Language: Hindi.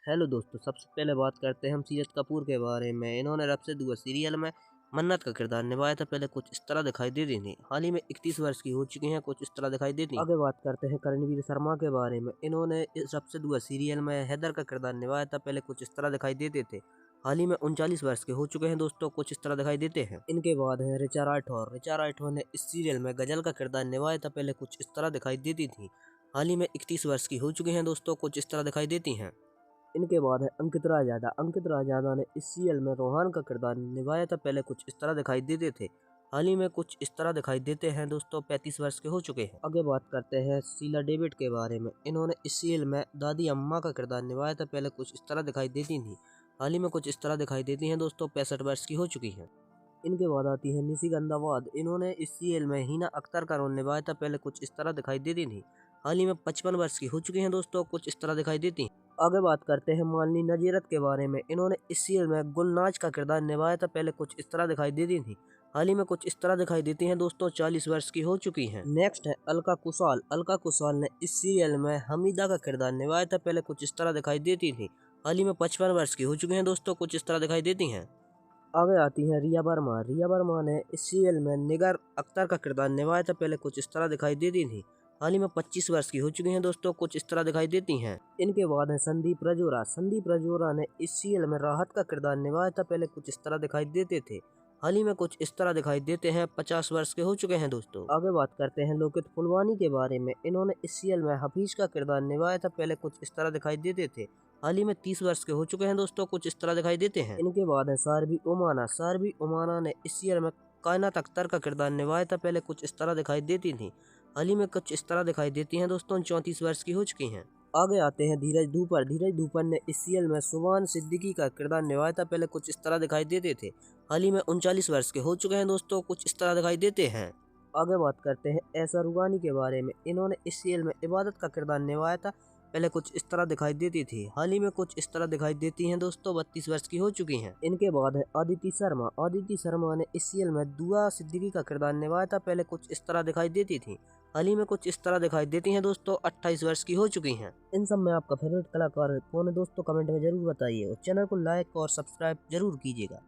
हेलो दोस्तों, सबसे पहले बात करते हैं हम सीरत कपूर के बारे में। इन्होंने रब से दुआ सीरियल में मन्नत का किरदार निभाया था। पहले कुछ इस तरह दिखाई देती थी, हाल ही में 31 वर्ष की हो चुकी हैं, कुछ इस तरह दिखाई देती हैं। आगे बात करते हैं करणवीर शर्मा के बारे में। इन्होंने इस रब से दुआ सीरियल में हैदर का किरदार निभाया था। पहले कुछ इस तरह दिखाई देते थे, हाल ही में 39 वर्ष के हो चुके हैं दोस्तों, कुछ इस तरह दिखाई देते हैं। इनके बाद है ऋचा राठौर। ऋचा राठौर ने इस सीरियल में गजल का किरदार निभाया था। पहले कुछ इस तरह दिखाई देती थी, हाल ही में 31 वर्ष की हो चुकी हैं दोस्तों, कुछ इस तरह दिखाई देती हैं। इनके बाद है अंकित राजादा। अंकित राजादा ने इस सीरियल में रोहान का किरदार निभाया था। पहले कुछ इस तरह दिखाई देते थे, हाल ही में कुछ इस तरह दिखाई देते हैं दोस्तों, 35 वर्ष के हो चुके हैं। आगे बात करते हैं शीला डेविड के बारे में। इन्होंने इस सीरियल में दादी अम्मा का किरदार निभाया था। पहले कुछ इस तरह दिखाई देती थी, हाल ही में कुछ इस तरह दिखाई देती हैं दोस्तों, 65 वर्ष की हो चुकी हैं। इनके बाद आती है निशिगंधा वाद। इन्होंने इस सीरियल में हिना अख्तर का रोल निभाया था। पहले कुछ इस तरह दिखाई देती थी, हाल ही में 55 वर्ष की हो चुकी हैं दोस्तों, कुछ इस तरह दिखाई देती हैं। आगे बात करते हैं मालिनी नजीरत के बारे में। इन्होंने इस सीरियल में गुलनाज का किरदार निभाया था। पहले कुछ इस तरह दिखाई देती थी, हाल ही में कुछ इस तरह दिखाई देती हैं दोस्तों, 40 वर्ष की हो चुकी हैं। नेक्स्ट है अलका कुशाल। अलका कुशाल ने इस सीरियल में हमीदा का किरदार निभाया था। पहले कुछ इस तरह दिखाई देती थी, हाल ही में 55 वर्ष की हो चुकी हैं दोस्तों, कुछ इस तरह दिखाई देती हैं। आगे आती हैं रिया वर्मा। रिया वर्मा ने इस सीरियल में निगर अख्तर का किरदार निभाया था। पहले कुछ इस तरह दिखाई देती थी, हाल ही में 25 वर्ष की हो चुकी हैं दोस्तों, कुछ इस तरह दिखाई देती हैं। इनके बाद है संदीप रजौरा। संदीप रजौरा ने इस सीरियल में राहत का किरदार निभाया था। पहले कुछ इस तरह दिखाई देते थे, हाल ही में कुछ इस तरह दिखाई देते हैं, 50 वर्ष के हो चुके हैं दोस्तों। आगे बात करते हैं लोकित फुलवानी के बारे में। इन्होंने इस सीरियल में हफीज का किरदार निभाया था। पहले कुछ इस तरह दिखाई देते थे, हाल ही में 30 वर्ष के हो चुके हैं दोस्तों, कुछ इस तरह दिखाई देते हैं। इनके बाद है सारबी उमाना। सारबी उमाना ने इस सीरियल में कायनात अख्तर का किरदार निभाया था। पहले कुछ इस तरह दिखाई देती थी, हाल ही में कुछ इस तरह दिखाई देती हैं दोस्तों, 34 वर्ष की हो चुकी हैं। आगे आते हैं धीरज धूपर। धीरज धूपर ने इस सीरियल में सुभान सिद्दीकी का किरदार निभाया था। पहले कुछ इस तरह दिखाई देते थे, हाल ही में 39 वर्ष के हो चुके हैं दोस्तों, कुछ इस तरह दिखाई देते हैं। आगे बात करते हैं ऐसा रुगानी के बारे में। इन्होंने इस सीरियल में इबादत का किरदार निभाया था। पहले कुछ इस तरह दिखाई देती थी, हाल ही में कुछ इस तरह दिखाई देती हैं दोस्तों, 32 वर्ष की हो चुकी हैं। इनके बाद है आदिति शर्मा। आदिति शर्मा ने इस सीरियल में दुआ सिद्दीकी का किरदार निभाया था। पहले कुछ इस तरह दिखाई देती थी, हाल ही में कुछ इस तरह दिखाई देती हैं दोस्तों, 28 वर्ष की हो चुकी हैं। इन सब में आपका फेवरेट कलाकार कौन है दोस्तों, कमेंट में जरूर बताइए और चैनल को लाइक और सब्सक्राइब जरूर कीजिएगा।